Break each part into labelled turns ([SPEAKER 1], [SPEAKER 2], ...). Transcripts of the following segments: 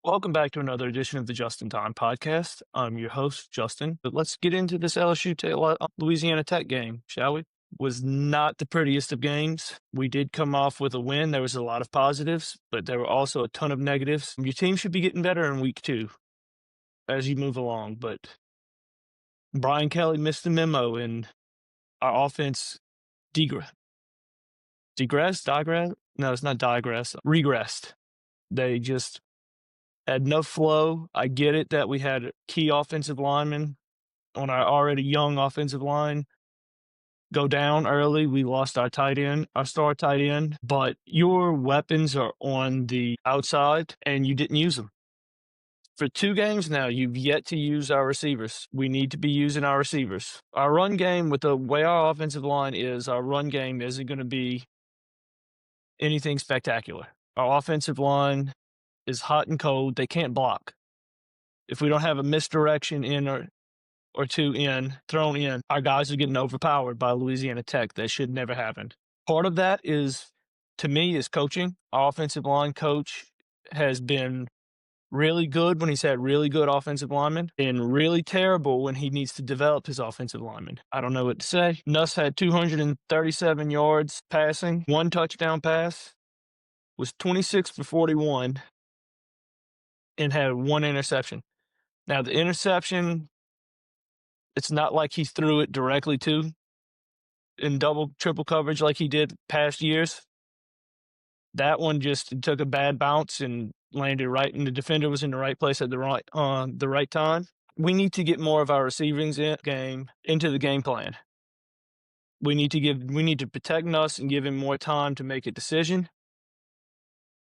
[SPEAKER 1] Welcome back to another edition of the Justin Time Podcast. I'm your host, Justin. But let's get into this Louisiana Tech game, shall we? Was not the prettiest of games. We did come off with a win. There was a lot of positives, but there were also a ton of negatives. Your team should be getting better in week 2 as you move along. But Brian Kelly missed the memo, and our offense digressed. No, it's not digress. Regressed. They just had no flow. I get it that we had key offensive linemen on our already young offensive line go down early. We lost our star tight end, but your weapons are on the outside and you didn't use them. For 2 games now, you've yet to use our receivers. We need to be using our receivers. Our run game, with the way our offensive line is, our run game isn't going to be anything spectacular. Our offensive line is hot and cold. They can't block. If we don't have a misdirection in or 2 thrown in, our guys are getting overpowered by Louisiana Tech. That should never happen. Part of that is, to me, is coaching. Our offensive line coach has been really good when he's had really good offensive linemen and really terrible when he needs to develop his offensive linemen. I don't know what to say. Nuss had 237 yards passing, 1 touchdown pass, was 26 for 41, and had 1 interception. Now, the interception, it's not like he threw it directly to in double, triple coverage like he did past years. That one just took a bad bounce and landed right, and the defender was in the right place at the right time. We need to get more of our receivings into the game plan. We need to protect Nuss and give him more time to make a decision.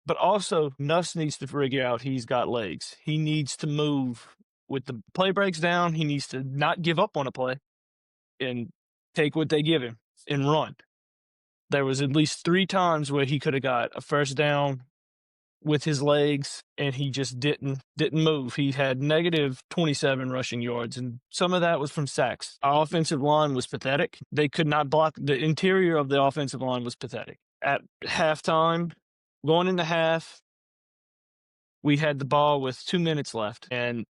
[SPEAKER 1] But also, Nuss needs to figure out he's got legs. He needs to move. With the play breaks down, he needs to not give up on a play and take what they give him and run. There was at least 3 times where he could have got a first down with his legs, and he just didn't move. He had negative 27 rushing yards, and some of that was from sacks. Our offensive line was pathetic. They could not block. The interior of the offensive line was pathetic. At halftime, going into half, we had the ball with 2 minutes left, and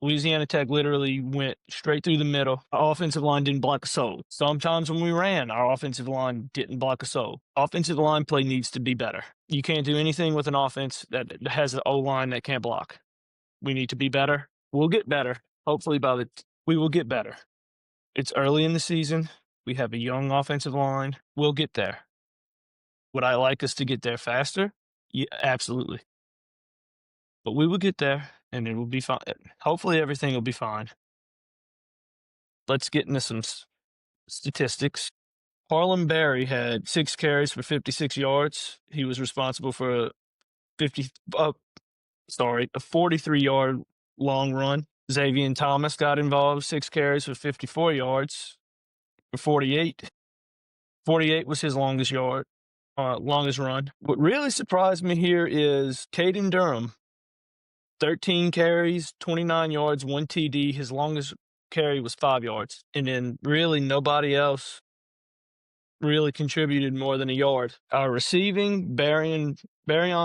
[SPEAKER 1] Louisiana Tech literally went straight through the middle. Our offensive line didn't block a soul. Sometimes when we ran, our offensive line didn't block a soul. Offensive line play needs to be better. You can't do anything with an offense that has an O-line that can't block. We need to be better. We'll get better. Hopefully we will get better. It's early in the season. We have a young offensive line. We'll get there. Would I like us to get there faster? Yeah, absolutely. But we will get there, and it will be fine. Hopefully everything will be fine. Let's get into some statistics. Harlem Berry had 6 carries for 56 yards. He was responsible for a 43-yard long run. Xavier Thomas got involved, 6 carries for 54 yards for 48. 48 was his longest run. What really surprised me here is Caden Durham. 13 carries, 29 yards, 1 TD. His longest carry was 5 yards. And then really nobody else really contributed more than a yard. Our receiving, Barryon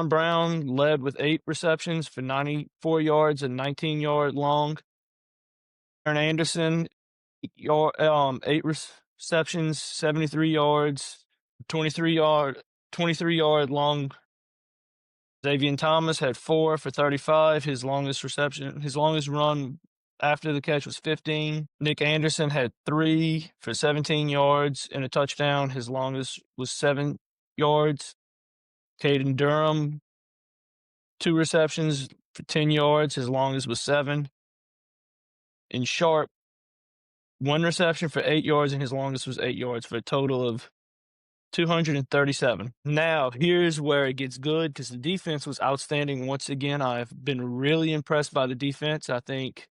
[SPEAKER 1] Brown led with 8 receptions for 94 yards and 19-yard long. Aaron Anderson, 8 receptions, 73 yards, 23-yard long. Xavier Thomas had 4 for 35. His longest run after the catch was 15. Nick Anderson had 3 for 17 yards and a touchdown. His longest was 7 yards. Caden Durham, 2 receptions for 10 yards. His longest was 7. And Sharp, 1 reception for 8 yards, and his longest was 8 yards for a total of 237. Now, here's where it gets good because the defense was outstanding once again. I've been really impressed by the defense. I think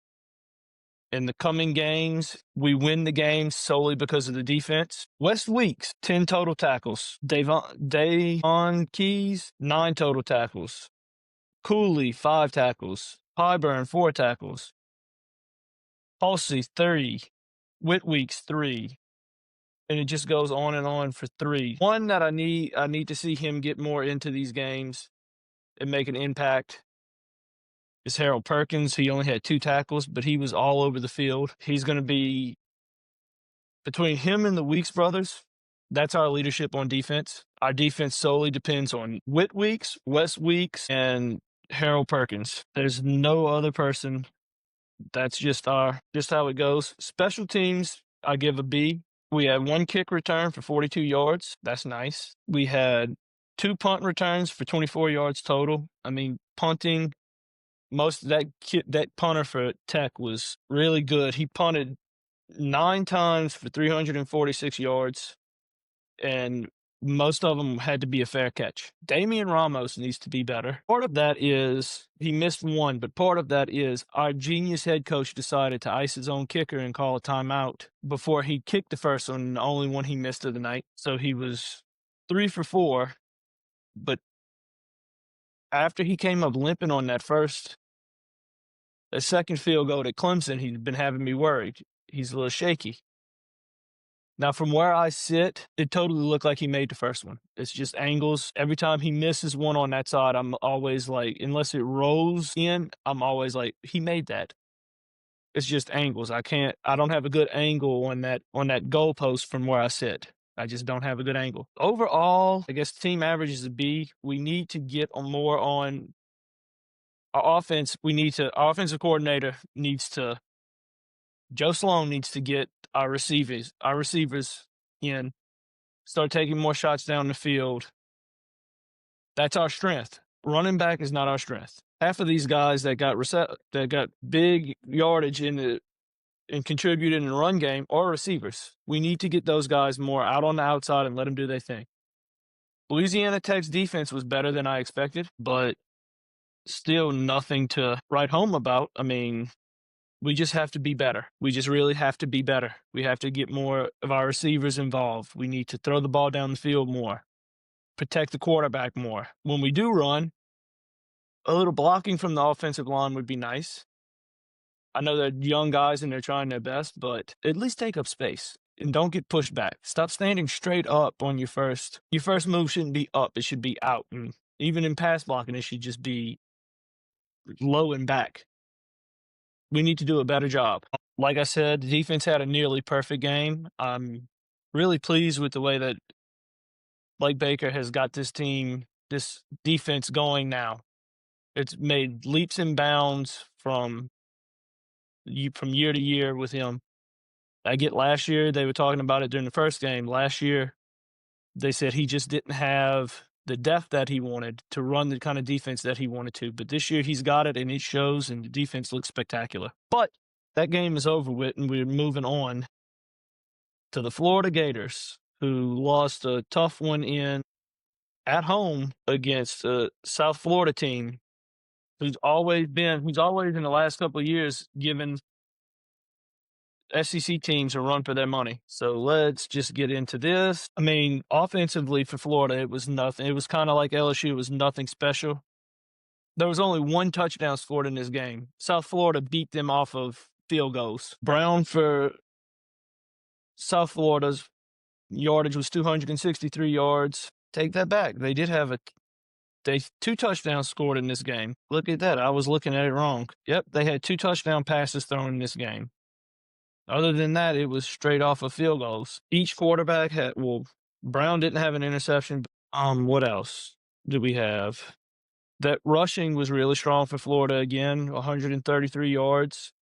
[SPEAKER 1] in the coming games, we win the game solely because of the defense. West Weeks, 10 total tackles. Davon Keys, 9 total tackles. Cooley, 5 tackles. Pyburn, 4 tackles. Halsey, 3. Whitweeks, 3. And it just goes on and on for 3. One that I need to see him get more into these games and make an impact is Harold Perkins. He only had 2 tackles, but he was all over the field. He's gonna be between him and the Weeks brothers, that's our leadership on defense. Our defense solely depends on Whit Weeks, Wes Weeks, and Harold Perkins. There's no other person. That's just how it goes. Special teams, I give a B. We had 1 kick return for 42 yards. That's nice. We had 2 punt returns for 24 yards total. I mean, punting, most of that punter for Tech was really good. He punted 9 times for 346 yards, and most of them had to be a fair catch. Damian Ramos needs to be better. Part of that is he missed 1, but part of that is our genius head coach decided to ice his own kicker and call a timeout before he kicked the first one, the only one he missed of the night. So he was 3 for 4, but after he came up limping on the second field goal at Clemson, he's been having me worried. He's a little shaky. Now, from where I sit, it totally looked like he made the first one. It's just angles. Every time he misses one on that side, I'm always like, unless it rolls in, I'm always like, he made that. It's just angles. I don't have a good angle on that goalpost from where I sit. I just don't have a good angle. Overall, I guess team average is a B. We need to get more on our offense. Our offensive coordinator Joe Sloan needs to get our receivers in, start taking more shots down the field. That's our strength. Running back is not our strength. Half of these guys that got big yardage and contributed in the run game are receivers. We need to get those guys more out on the outside and let them do their thing. Louisiana Tech's defense was better than I expected, but still nothing to write home about. I mean, we just have to be better. We just really have to be better. We have to get more of our receivers involved. We need to throw the ball down the field more, protect the quarterback more. When we do run, a little blocking from the offensive line would be nice. I know they're young guys and they're trying their best, but at least take up space and don't get pushed back. Stop standing straight up on your first. Your first move shouldn't be up. It should be out. And even in pass blocking, it should just be low and back. We need to do a better job. Like I said, the defense had a nearly perfect game. I'm really pleased with the way that Blake Baker has got this defense going now. It's made leaps and bounds from year to year with him. I get last year, they were talking about it during the first game. Last year, they said he just didn't have the depth that he wanted to run the kind of defense that he wanted to. But this year he's got it, and it shows, and the defense looks spectacular. But that game is over with, and we're moving on to the Florida Gators, who lost a tough one at home against a South Florida team who's always in the last couple of years given SEC teams a run for their money. So let's just get into this. I mean, offensively for Florida, it was nothing. It was kind of like LSU. It was nothing special. There was only 1 touchdown scored in this game. South Florida beat them off of field goals. Brown for South Florida's yardage was 263 yards. Take that back. They did have 2 touchdowns scored in this game. Look at that. I was looking at it wrong. Yep, they had 2 touchdown passes thrown in this game. Other than that, it was straight off of field goals. Each quarterback Brown didn't have an interception. What else did we have? That rushing was really strong for Florida again, 133 yards.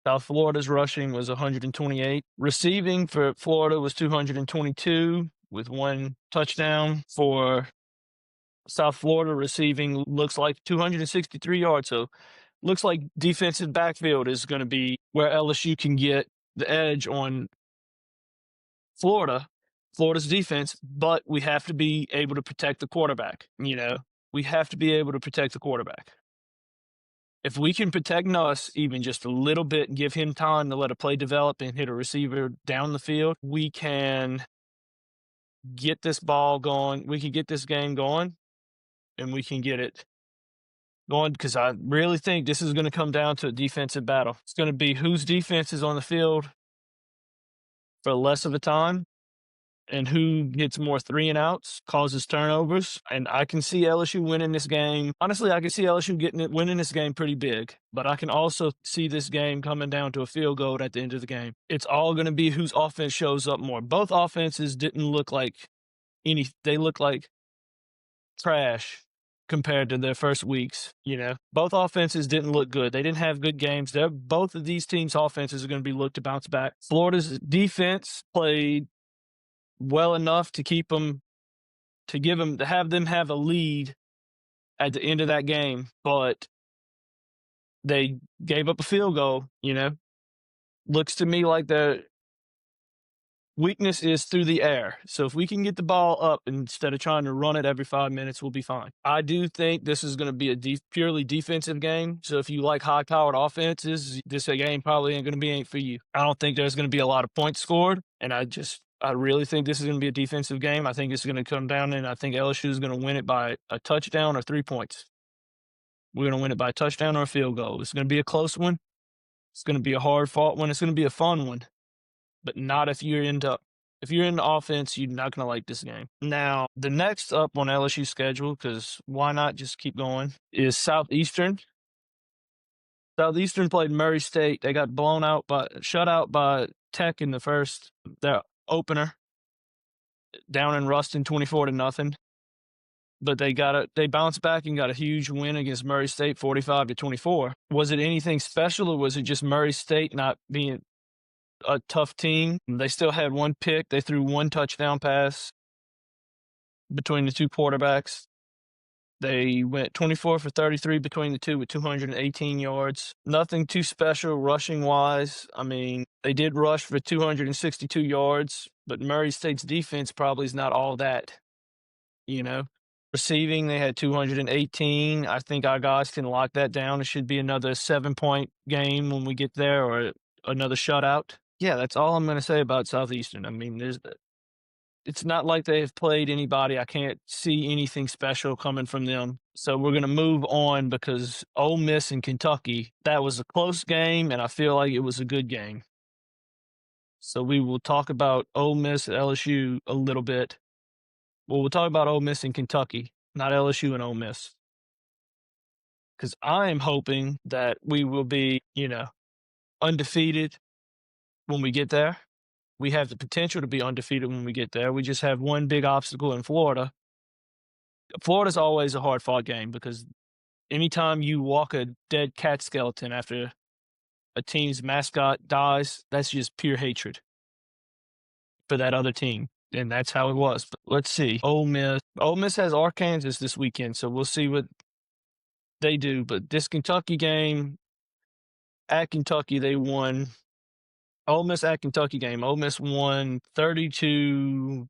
[SPEAKER 1] South Florida's rushing was 128. Receiving for Florida was 222 with 1 touchdown. For South Florida, receiving looks like 263 yards. So looks like defensive backfield is going to be where LSU can get the edge on Florida's defense, but we have to be able to protect the quarterback. We have to be able to protect the quarterback. If we can protect Nuss even just a little bit and give him time to let a play develop and hit a receiver down the field, we can get this ball going. We can get this game going, and we can get it going, because I really think this is going to come down to a defensive battle. It's going to be whose defense is on the field for less of a time. and who gets more 3 and outs, causes turnovers. And I can see LSU winning this game. Honestly, I can see LSU winning this game pretty big, but I can also see this game coming down to a field goal at the end of the game. It's all going to be whose offense shows up more. Both offenses didn't look like they looked like trash compared to their first weeks. Both offenses didn't look good. They didn't have good games. Both of these teams' offenses are going to be looked to bounce back. Florida's defense played well enough to have them have a lead at the end of that game, but they gave up a field goal. Looks to me like their weakness is through the air. So if we can get the ball up instead of trying to run it every 5 minutes, we'll be fine. I do think this is going to be a purely defensive game. So if you like high-powered offenses, this game probably ain't for you. I don't think there's going to be a lot of points scored, and I really think this is going to be a defensive game. I think it's going to come down, and I think LSU is going to win it by a touchdown or 3 points. We're going to win it by a touchdown or a field goal. It's going to be a close one. It's going to be a hard-fought one. It's going to be a fun one. But not if you're into offense, you're not going to like this game. Now, the next up on LSU's schedule, because why not just keep going, is Southeastern. Southeastern played Murray State. They got shut out by Tech in their opener down in Ruston, 24-0. But they bounced back and got a huge win against Murray State, 45-24. Was it anything special, or was it just Murray State not being a tough team? They still had one pick. They threw one touchdown pass between the two quarterbacks. They went 24 for 33 between the two with 218 yards. Nothing too special rushing-wise. I mean, they did rush for 262 yards, but Murray State's defense probably is not all that, Receiving, they had 218. I think our guys can lock that down. It should be another 7-point game when we get there, or another shutout. Yeah, that's all I'm going to say about Southeastern. I mean, it's not like they have played anybody. I can't see anything special coming from them. So we're going to move on, because Ole Miss and Kentucky, that was a close game, and I feel like it was a good game. So we will talk about Ole Miss and LSU a little bit. Well, we'll talk about Ole Miss and Kentucky, not LSU and Ole Miss. Because I am hoping that we will be, undefeated when we get there. We have the potential to be undefeated when we get there. We just have one big obstacle in Florida. Florida's always a hard-fought game, because anytime you walk a dead cat skeleton after a team's mascot dies, that's just pure hatred for that other team. And that's how it was. But let's see. Ole Miss has Arkansas this weekend, so we'll see what they do. But this Kentucky game, at Kentucky, they won. Ole Miss at Kentucky game, Ole Miss won 30-23.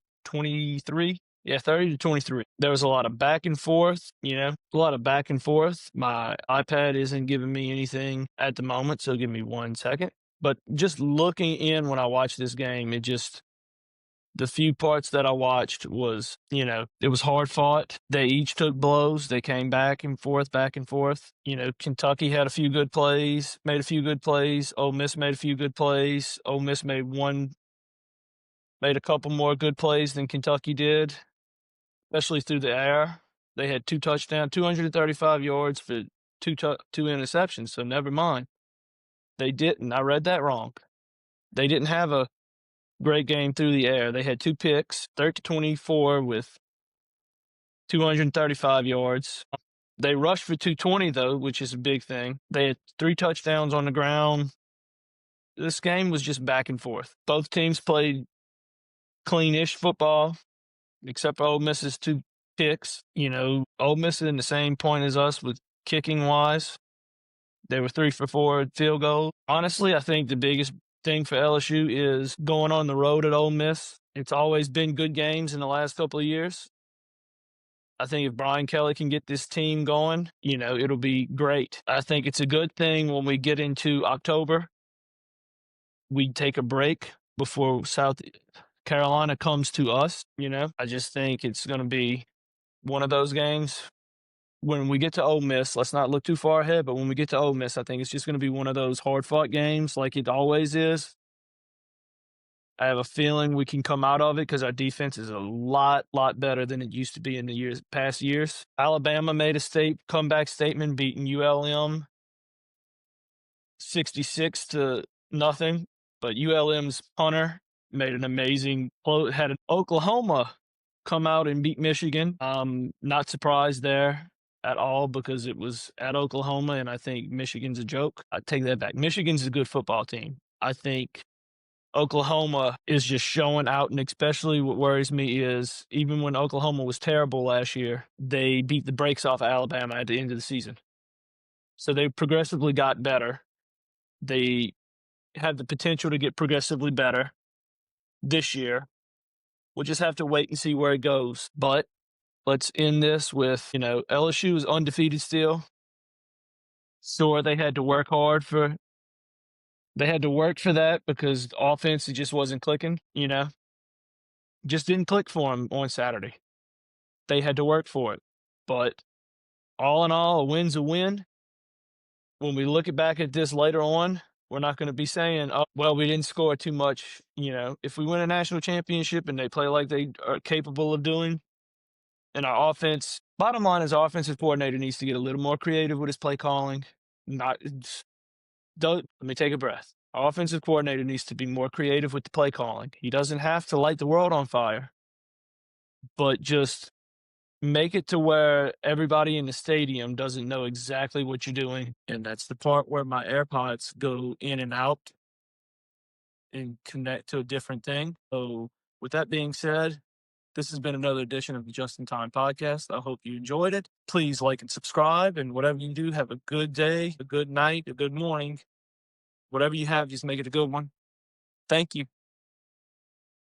[SPEAKER 1] Yeah, 30-23. There was a lot of back and forth, a lot of back and forth. My iPad isn't giving me anything at the moment, so give me 1 second. But just looking in when I watched this game, the few parts that I watched was, it was hard fought. They each took blows. They came back and forth. Kentucky had a few good plays, made a few good plays. Ole Miss made a few good plays. Ole Miss made a couple more good plays than Kentucky did, especially through the air. They had 2 touchdowns, 235 yards for two interceptions, so never mind. They didn't. I read that wrong. They didn't have a great game through the air. They had 2 picks, 30-24 with 235 yards. They rushed for 220, though, which is a big thing. They had 3 touchdowns on the ground. This game was just back and forth. Both teams played clean-ish football, except for Ole Miss's 2 picks. Ole Miss is in the same point as us with kicking-wise. They were 3 for 4 field goals. Honestly, I think the biggest thing for LSU is going on the road at Ole Miss. It's always been good games in the last couple of years. I think if Brian Kelly can get this team going, it'll be great. I think it's a good thing when we get into October, we take a break before South Carolina comes to us. I just think it's going to be one of those games. When we get to Ole Miss, let's not look too far ahead, but when we get to Ole Miss, I think it's just going to be one of those hard-fought games like it always is. I have a feeling we can come out of it because our defense is a lot better than it used to be in the past years. Alabama made a comeback statement, beating ULM 66-0, but ULM's punter made an amazing had an Oklahoma come out and beat Michigan. Not surprised there at all because it was at Oklahoma, and I think Michigan's a joke. I take that back. Michigan's a good football team. I think Oklahoma is just showing out, and especially what worries me is even when Oklahoma was terrible last year, they beat the brakes off of Alabama at the end of the season. So they progressively got better. They have the potential to get progressively better this year. We'll just have to wait and see where it goes. But let's end this with, LSU is undefeated still. Sure, they had to work for that because the offense, it just wasn't clicking, just didn't click for them on Saturday. They had to work for it. But all in all, a win's a win. When we look back at this later on, we're not going to be saying, oh, well, we didn't score too much. If we win a national championship and they play like they are capable of doing, and our offense, bottom line is our offensive coordinator needs to get a little more creative with his play calling. Let me take a breath. Our offensive coordinator needs to be more creative with the play calling. He doesn't have to light the world on fire, but just make it to where everybody in the stadium doesn't know exactly what you're doing. And that's the part where my AirPods go in and out and connect to a different thing. So with that being said, this has been another edition of the Just in Time podcast. I hope you enjoyed it. Please like and subscribe, and whatever you do, have a good day, a good night, a good morning. Whatever you have, just make it a good one. Thank you.